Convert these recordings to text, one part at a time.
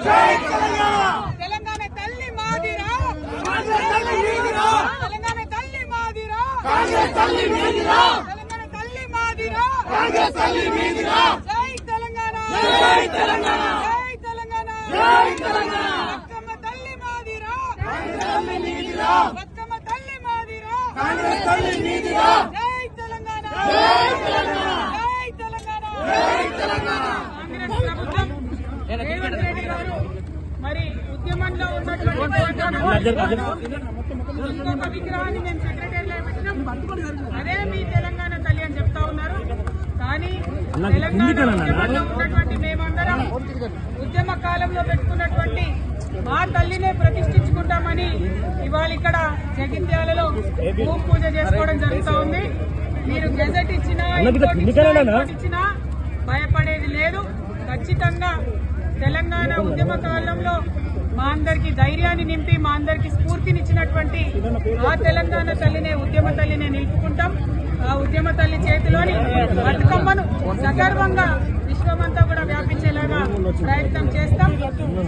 తెలంగాణ తల్లి మాదిరా, తెలంగాణ తల్లి మాదిరా, తెలంగాణ తల్లి మాదిరా, జై తెలంగాణ, జై తెలంగాణ, జై తెలంగాణ, జై తెలంగాణ. బతుకమ్మ తల్లి మాదిరా, బతుకమ్మ తల్లి మాదిరా, జై తెలంగాణ, జై తెలంగాణ, జై తెలంగాణ, జై తెలంగాణ. కాంగ్రెస్ ప్రభుత్వం రేవంత్ రెడ్డి గారు మరి ఉద్యమంలో ఉన్నటువంటి ఇంకొక విగ్రహాన్ని మేము సెక్రటరీలో పెట్టినాం, అదే మీ తెలంగాణ తల్లి అని చెప్తా ఉన్నారు. కానీ తెలంగాణ ఉద్యమంలో ఉన్నటువంటి మేమందరం ఉద్యమ కాలంలో పెట్టుకున్నటువంటి మా తల్లినే ప్రతిష్ఠించుకుంటామని ఇవాళ ఇక్కడ జగిత్యాలలో భూమి పూజ చేసుకోవడం జరుగుతూ ఉంది. మీరు గెజెట్ ఇచ్చినా ఇచ్చినా భయపడేది లేదు. ఖచ్చితంగా తెలంగాణ ఉద్యమ కాలంలో మా అందరికి ధైర్యాన్ని నింపి మా అందరికి స్ఫూర్తినిచ్చినటువంటి ఆ తెలంగాణ తల్లినే ఉద్యమ తల్లినే నిలుపుకుంటాం. ఆ ఉద్యమ తల్లి చేతిలోని బతుకమ్మను సగర్వంగా విశ్వమంతా కూడా వ్యాపించేలాగా ప్రయత్నం చేస్తాం.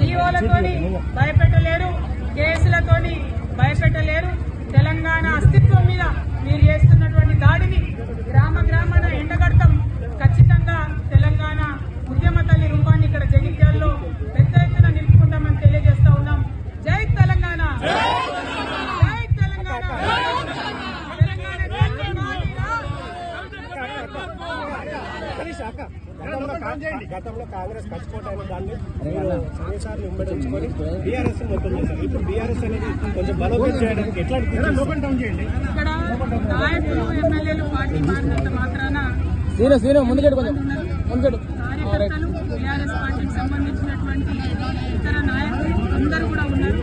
జీవోలతోని భయపెట్టలేరు, కేసులతోని భయపెట్టలేరు. తెలంగాణ అస్తిత్వం మీద మీరు చేస్తున్నటువంటి దాడిని గ్రామ గ్రామాన ఎండగడతాం. ఖచ్చితంగా తెలంగాణ ఉద్యమ తల్లి రూపాన్ని ఇక్కడ జగిత్యాలలో పెద్ద ఎత్తున నిలుపుకుంటామని తెలియజేస్తా ఉన్నాం. జై తెలంగాణ, జై తెలంగాణ, తెలంగాణ తల్లి మాదిరా. గతంలో కాంగ్రెస్ పచ్చిపోటైన దాన్ని సంవత్సరాలు వింబడించుకొని బీఆర్ఎస్ మొత్తం చేశారు. ఇప్పుడు బీఆర్ఎస్ అనేది కొంచెం బలోపేతం చేయడానికి ఎట్లాంటి ఇక్కడ నాయకులు ఎమ్మెల్యేలు పార్టీ మారినంత మాత్రాన కార్యకర్తలు టీఆర్ఎస్ పార్టీకి సంబంధించినటువంటి ఇతర నాయకులు అందరూ కూడా ఉన్నారు.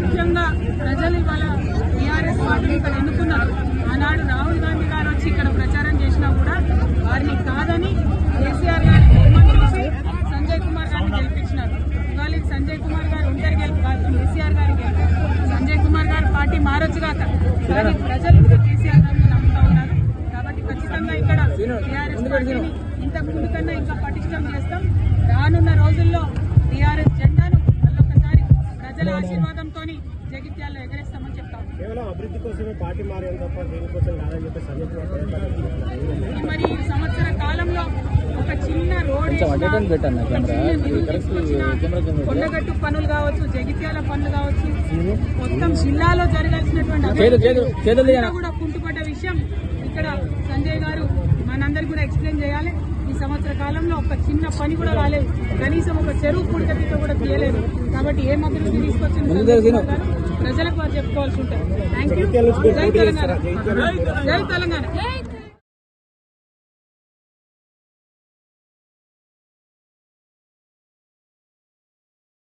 ముఖ్యంగా ప్రజలు ఇవాళ టీఆర్ఎస్ పార్టీని ఇక్కడ ఎన్నుకున్నారు. ఆనాడు రాహుల్ గాంధీ గారు వచ్చి ఇక్కడ ప్రచారం చేసినా కూడా వారిని కాదని కేసీఆర్ గారి బొమ్మను చూసి సంజయ్ కుమార్ గారిని గెలిపించినారు. ఇవాళ సంజయ్ కుమార్ గారు ఒంటరి గెలుపు కాదు, కేసీఆర్ గారి గెలుపు. సంజయ్ కుమార్ గారు పార్టీ మారొచ్చు కాక, కానీ ప్రజలు కూడా కేసీఆర్ గారిని నమ్ముతా ఉన్నారు. కాబట్టి ఖచ్చితంగా ఇక్కడ టీఆర్ఎస్ పార్టీని ఇంతకు ముందు కన్నా ఇంకా పటిష్టం చేస్తాం. రానున్న రోజుల్లో టీఆర్ఎస్ జెండాను మళ్ళొకసారి ప్రజల ఆశీర్వాదంతో జగిత్యాల్లో ఎగరేస్తామని చెప్తాం. కేవలం అభివృద్ధి కోసమే పార్టీ మారేది తప్ప దీనికోసం కాదని చెప్పి మరి ఈ సంవత్సర కాలంలో ఒక చిన్న రోడ్ కొండగట్టు పనులు కావచ్చు, జగిత్యాల పనులు కావచ్చు, మొత్తం జిల్లాలో జరగాల్సినటువంటి కూడా కుంటుపడ్డ విషయం ఇక్కడ సంజయ్ గారు మనందరికీ కూడా ఎక్స్ప్లెయిన్ చేయాలి. ఈ సంవత్సర కాలంలో ఒక చిన్న పని కూడా రాలేదు, కనీసం ఒక చెరువు పూడికతో కూడా తీయలేదు. కాబట్టి ఏం అభివృద్ధి తీసుకొచ్చింది ప్రజలకు వారు చెప్పుకోవాల్సి ఉంటుంది. Thank you. జై తెలంగాణ, జై తెలంగాణ.